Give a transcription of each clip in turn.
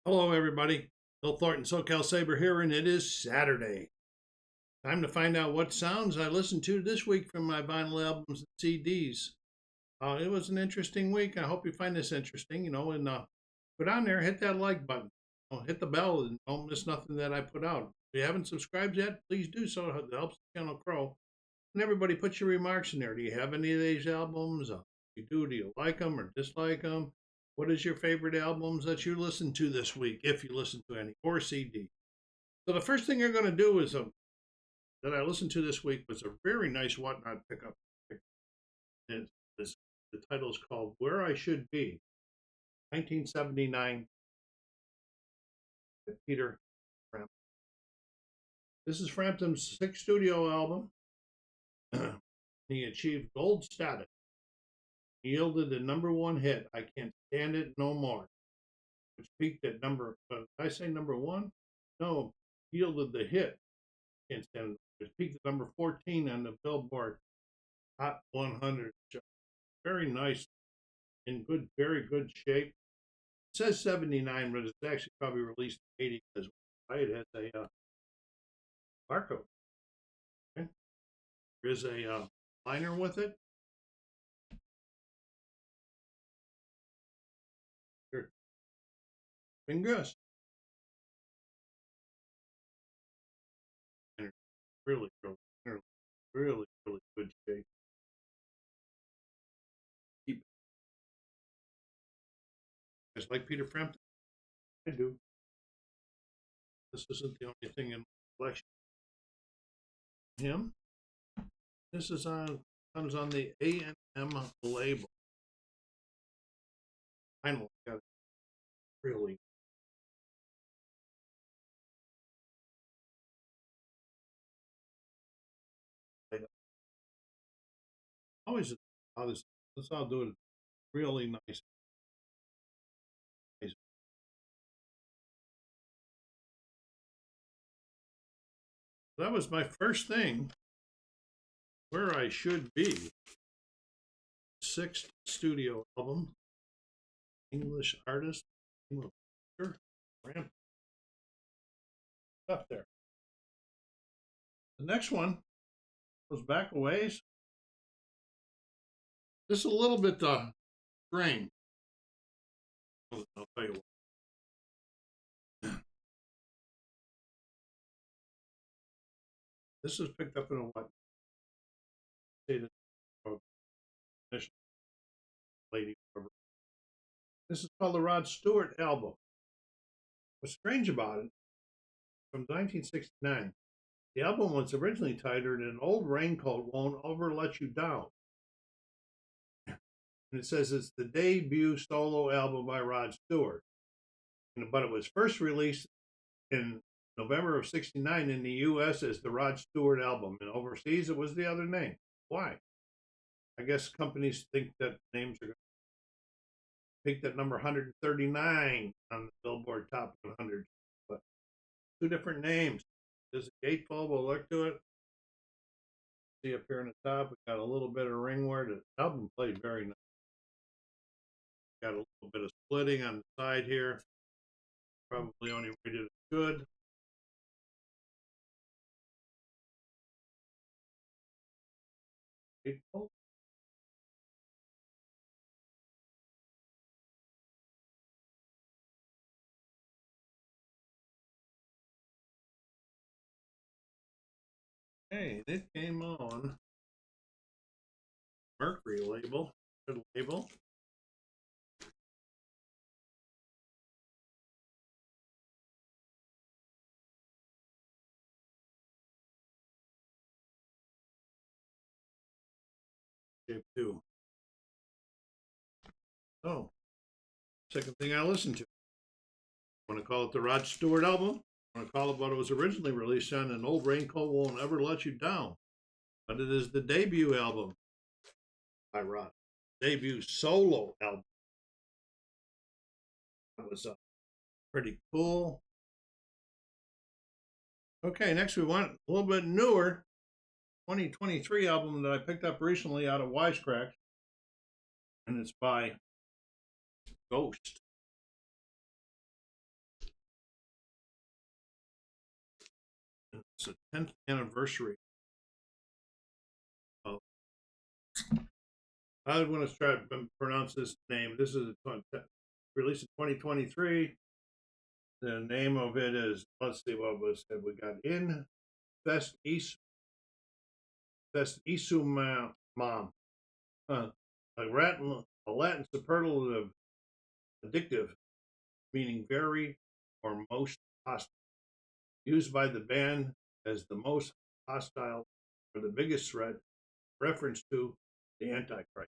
Hello, everybody. Bill Thornton, SoCalSabre here, and it is Saturday. Time to find out what sounds I listened to this week from my vinyl albums and CDs. It was an interesting week. I hope you find this interesting, and go down there, hit that like button, hit the bell, and don't miss nothing that I put out. If you haven't subscribed yet, please do so. It helps the channel grow. And everybody, put your remarks in there. Do you have any of these albums? If you do you like them or dislike them? What is your favorite albums that you listened to this week, if you listen to any, or CD? So the first thing you're going to do is that I listened to this week was a very nice Whatnot pickup. And the title is called "Where I Should Be," 1979, by Peter Frampton. This is Frampton's sixth studio album. He achieved gold status. He yielded the #1 hit, "I Can't Stand It No More," which peaked at did I say #1? No, yielded the hit, "Can't Stand It," which peaked at number 14 on the Billboard Hot 100 show. Very nice, in very good shape. It says 79, but it's actually probably released in 80 because it has a barcode. Okay. There is a liner with it. Here. Fingers. And really, really good shape. Keep Just like Peter Frampton. I do. This isn't the only thing in my collection. Him. This comes on the A&M label. Finally got it. Really. Always this. Let's all do it really nice. That was my first thing. Where I Should Be. Sixth studio album. English artist. Up there. The next one goes back a ways. This is a little bit strange. I'll tell you what. This is picked up in a what? Lady. This is called the Rod Stewart album. What's strange about it, from 1969, the album was originally titled "An Old Raincoat Won't Ever Let You Down." And it says it's the debut solo album by Rod Stewart. But it was first released in November of '69 in the U.S. as the Rod Stewart album, and overseas it was the other name. Why? I guess companies think that names are going to peak at number 139 on the Billboard Top 100, but two different names. There's a gatefold. We'll look to it. See up here on the top, we got a little bit of ringwear. The album played very nice. Got a little bit of splitting on the side here. Probably only rated as good. Gatefold. Hey, it came on Mercury label. Good label. Shape 2. Oh, second thing I listened to. Want to call it the Rod Stewart album? Want to call it what it was originally released on, "An Old Raincoat Won't Ever Let You Down." But it is the debut album by Rod. Debut solo album. That was pretty cool. Okay, next we want a little bit newer 2023 album that I picked up recently out of Wisecrack. And it's by Ghost. 10th anniversary of, I want to try to pronounce this name. This is released in 2023. The name of it is, let's see what was said. We got Infest Isu Mom. A Latin superlative, addictive, meaning very or most hostile, used by the band as the most hostile or the biggest threat, reference to the Antichrist.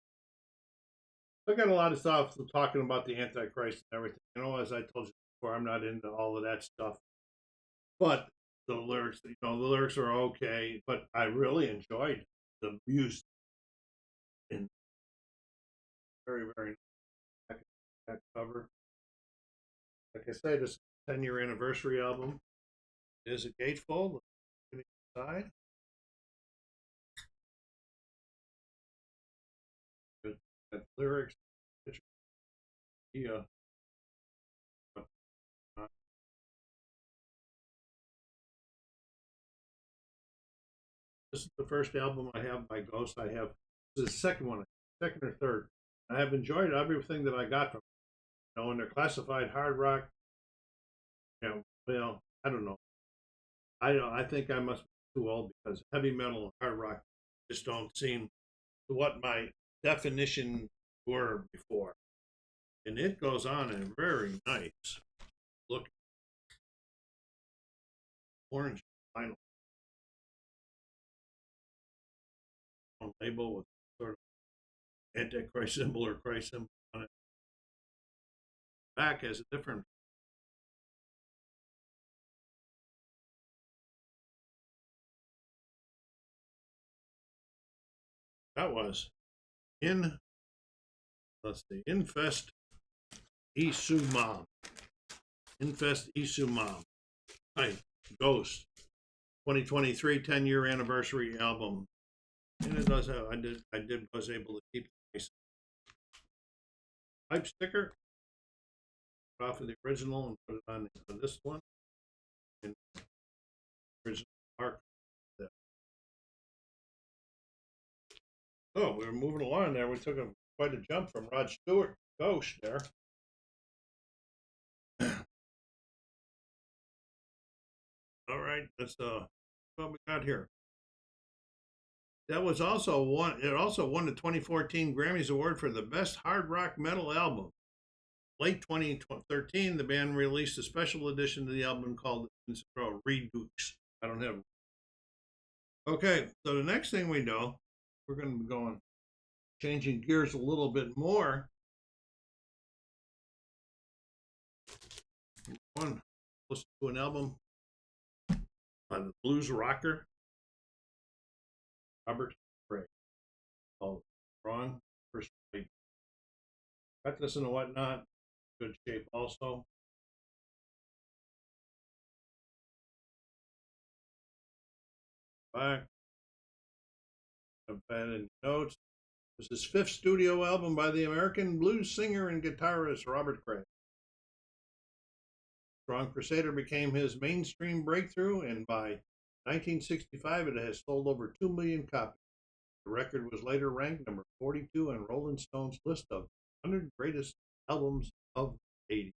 I got a lot of stuff talking about the Antichrist and everything. As I told you before, I'm not into all of that stuff. But the lyrics, the lyrics are okay. But I really enjoyed the music. And very, very nice back cover. Like I say, this is a 10-year anniversary album. It is a gatefold. Side. Good lyrics. Yeah. This is the first album I have by Ghost. This is the second one, second or third. I have enjoyed everything that I got from it. When they're classified hard rock, well, I don't know. I think I must be too old because heavy metal and hard rock just don't seem to what my definition were before. And it goes on in very nice look. Orange vinyl label with sort of Antichrist symbol or Christ symbol on it. Back has a different. That was let's see, Infest Isumam. Infest Isumam. Hi, Ghost. 2023 10-year anniversary album. And it does have, was able to keep the nice type sticker off of the original and put it on this one. And original mark. Oh, we were moving along there. We took quite a jump from Rod Stewart, Ghost there. All right, that's what we got here. That was also it also won the 2014 Grammys Award for the Best Hard Rock Metal Album. Late 2013, the band released a special edition of the album called Redux. I don't have. Okay, so the next thing we know, we're going to be changing gears a little bit more. Listen to an album by the blues rocker Robert Cray called Strong Persuader. Got this in a whatnot, good shape also. Back. I've added notes. This is his fifth studio album by the American blues singer and guitarist Robert Cray. Strong Crusader became his mainstream breakthrough, and by 1965 it has sold over 2 million copies. The record was later ranked number 42 on Rolling Stone's list of 100 greatest albums of the 80s.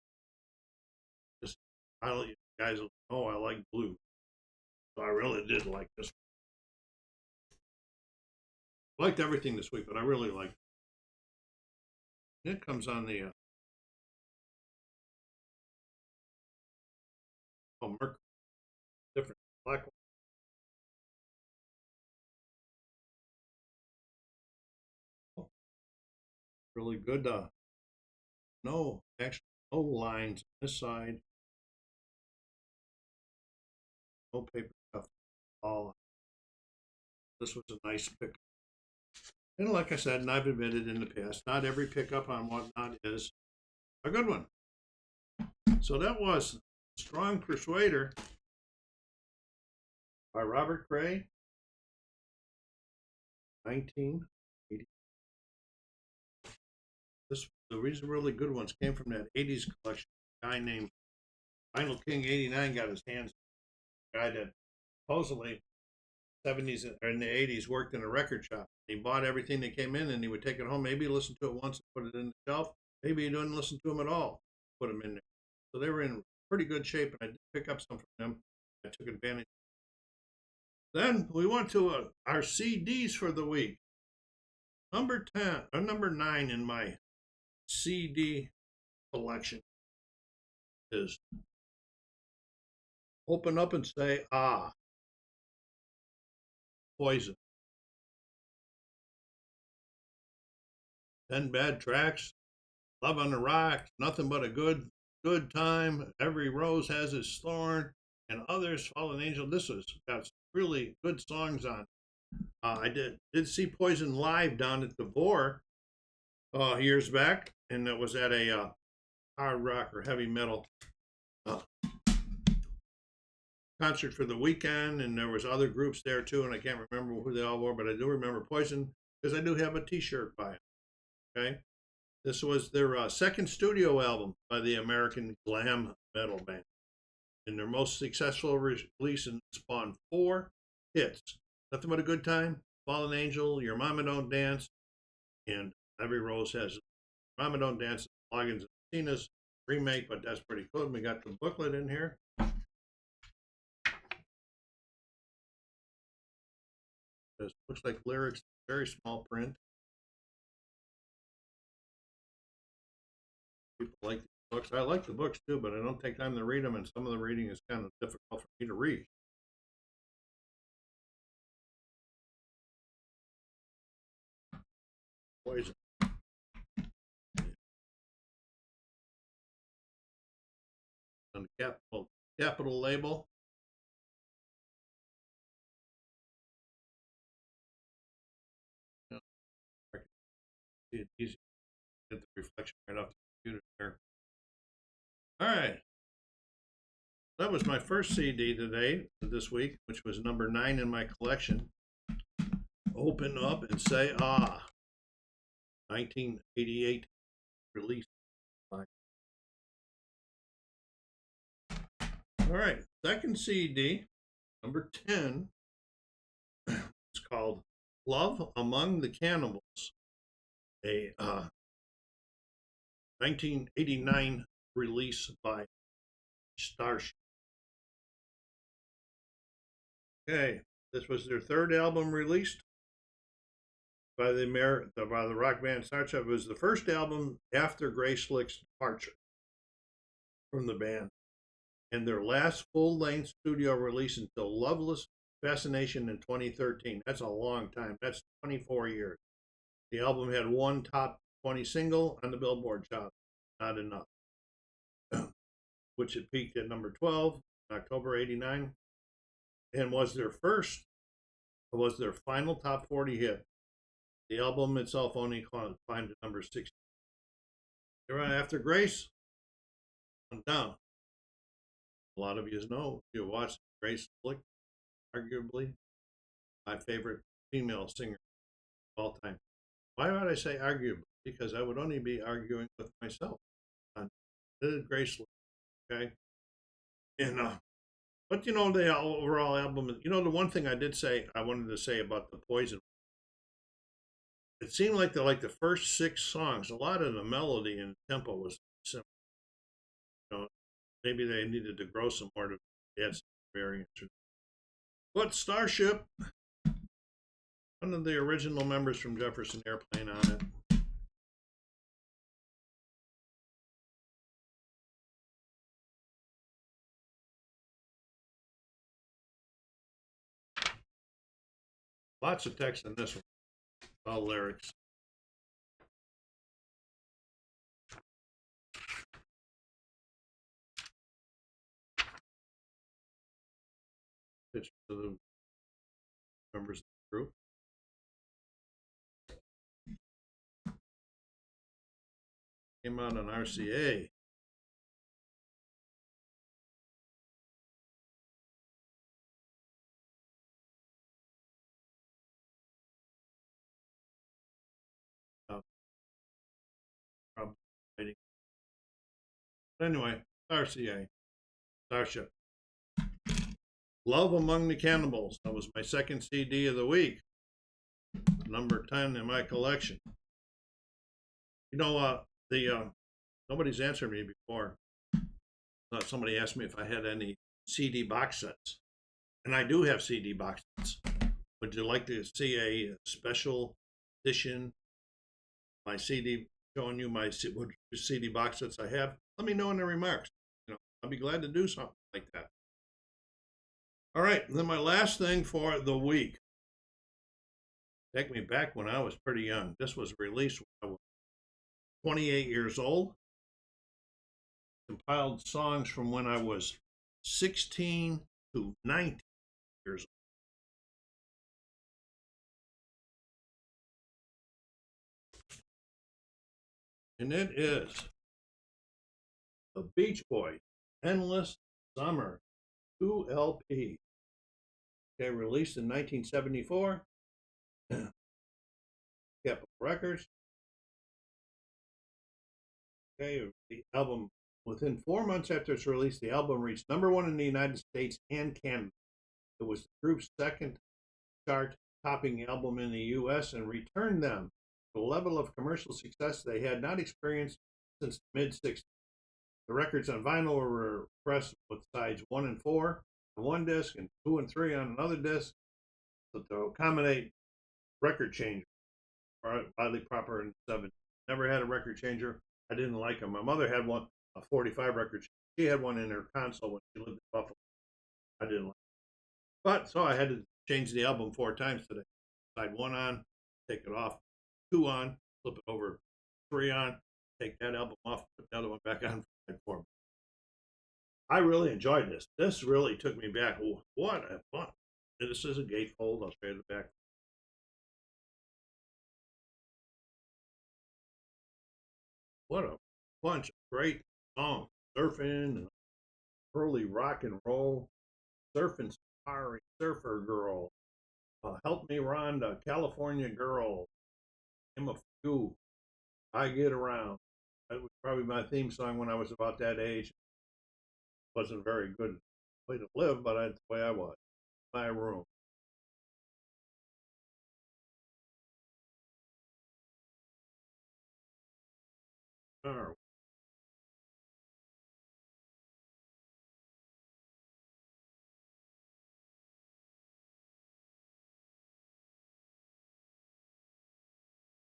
Just, I let you guys know I like blues, so I really did like this one. I liked everything this week, but I really liked it. It comes on the Mercury, different black one. Really good. No, actually, no lines on this side. No paper stuff. All. This was a nice pick. And like I said, and I've admitted in the past, not every pickup on whatnot is a good one. So that was Strong Persuader by Robert Cray, 1980. These really good ones came from that 80s collection. A guy named Vinyl King 89 got his hands on. A guy that supposedly 70s or in the 80s worked in a record shop. He bought everything that came in and he would take it home. Maybe he listened to it once and put it in the shelf. Maybe he didn't listen to them at all, put them in there. So they were in pretty good shape, and I did pick up some from them. I took advantage. Then we went to our CDs for the week. Number 10 or number 9 in my CD collection is Open Up and Say Ah, Poison. 10 bad tracks, Love on the Rocks, Nothing But a Good Time, Every Rose Has Its Thorn, and others, Fallen Angel. This has got really good songs on. I did see Poison live down at the Vor years back, and it was at a hard rock or heavy metal uh, concert for the weekend, and there was other groups there too, and I can't remember who they all were, but I do remember Poison because I do have a T-shirt by it. Okay, this was their second studio album by the American glam metal band, and their most successful release, and spawned 4 hits: Nothing But a Good Time, Fallen Angel, Your Mama Don't Dance, and Every Rose Has. Mama Don't Dance, Loggins and Tina's remake, but that's pretty cool. We got the booklet in here. This looks like lyrics, very small print. People like these books. I like the books too, but I don't take time to read them, and some of the reading is kind of difficult for me to read. Poison. On the capital label. I can see it easy. Get the reflection right off the computer there. All right. That was my first CD today, this week, which was number 9 in my collection. Open Up and Say Ah, 1988 release. All right, second CD, number 10, is called Love Among the Cannibals, a 1989 release by Starship. Okay, this was their third album released by the rock band Starship. It was the first album after Grace Slick's departure from the band, and their last full-length studio release until Loveless Fascination in 2013. That's a long time. That's 24 years. The album had one top 20 single on the Billboard chart. Not enough. Which it peaked at number 12 in October 89, and was their final top 40 hit. The album itself only climbed to number 60. After Grace, went down. A lot of you know, if you watched Grace Slick, arguably my favorite female singer of all time. Why would I say arguably? Because I would only be arguing with myself on Grace Slick, okay? And but the overall album, the one thing I wanted to say about the Poison, it seemed like the first 6 songs, a lot of the melody and tempo was simple. Maybe they needed to grow some more to add some variance. But Starship, one of the original members from Jefferson Airplane on it. Lots of text in this one, all lyrics. Pictures of the members of the group. Came out on RCA. But anyway, RCA, Starship. Love Among the Cannibals. That was my second CD of the week. Number 10 in my collection. You know, nobody's answered me before. Somebody asked me if I had any CD box sets. And I do have CD box sets. Would you like to see a special edition? My CD, showing you my CD box sets I have? Let me know in the remarks. I'll be glad to do something like that. All right, and then my last thing for the week. Take me back when I was pretty young. This was released when I was 28 years old. Compiled songs from when I was 16 to 19 years old. And it is the Beach Boys, Endless Summer, 2 LP. Okay, released in 1974. Capitol Records. Okay, the album, within 4 months after its release, the album reached #1 in the United States and Canada. It was the group's second chart-topping album in the U.S. and returned them to a level of commercial success they had not experienced since the mid-60s. The records on vinyl were pressed with sides 1 and 4 on one disc and 2 and 3 on another disc, but to accommodate record changer, widely proper in the 70s. Never had a record changer. I didn't like them. My mother had one, a 45 record changer. She had one in her console when she lived in Buffalo. I didn't like it. But so I had to change the album 4 times today. Side 1 on, take it off. 2 on, flip it over. 3 on, take that album off, put the other one back on. Side 4. I really enjoyed this. This really took me back. What a fun. This is a gatefold. I'll show you the back. What a bunch of great songs. Surfing, and early rock and roll, Surfing Safari, Surfer Girl, Help Me Rhonda, California Girl, I'm a Few, I Get Around. That was probably my theme song when I was about that age. Wasn't a very good way to live, but that's the way I was. My room. All right.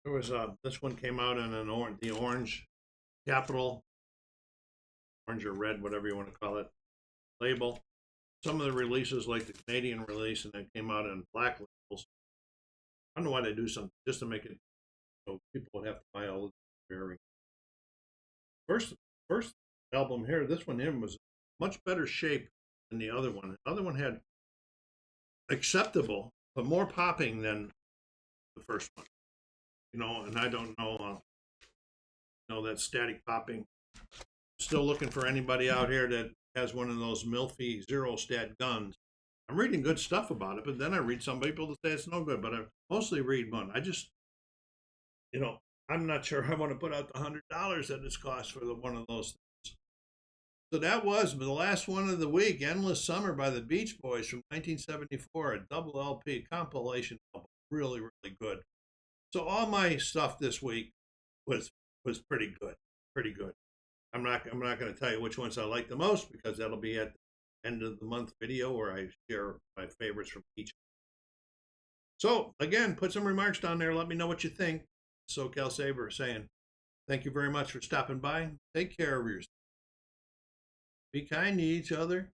There was this one came out in the orange Capitol, orange or red, whatever you want to call it, label. Some of the releases, like the Canadian release, and it came out in black labels. I don't know why they do something just to make it so people would have to buy all the very first album here. This one here was much better shape than the other one. The other one had acceptable but more popping than the first one. And I don't know that static popping. Still looking for anybody out here that has one of those Milfy Zero Stat guns. I'm reading good stuff about it, but then I read some people that say it's no good, but I mostly read one. I just, I'm not sure I want to put out the $100 that it's cost for one of those things. So that was the last one of the week, Endless Summer by the Beach Boys from 1974, a double LP compilation album. Really, really good. So all my stuff this week was pretty good. Pretty good. I'm not going to tell you which ones I like the most because that'll be at the end of the month video where I share my favorites from each. So again, put some remarks down there. Let me know what you think. SoCalsabre saying thank you very much for stopping by. Take care of yourself. Be kind to each other.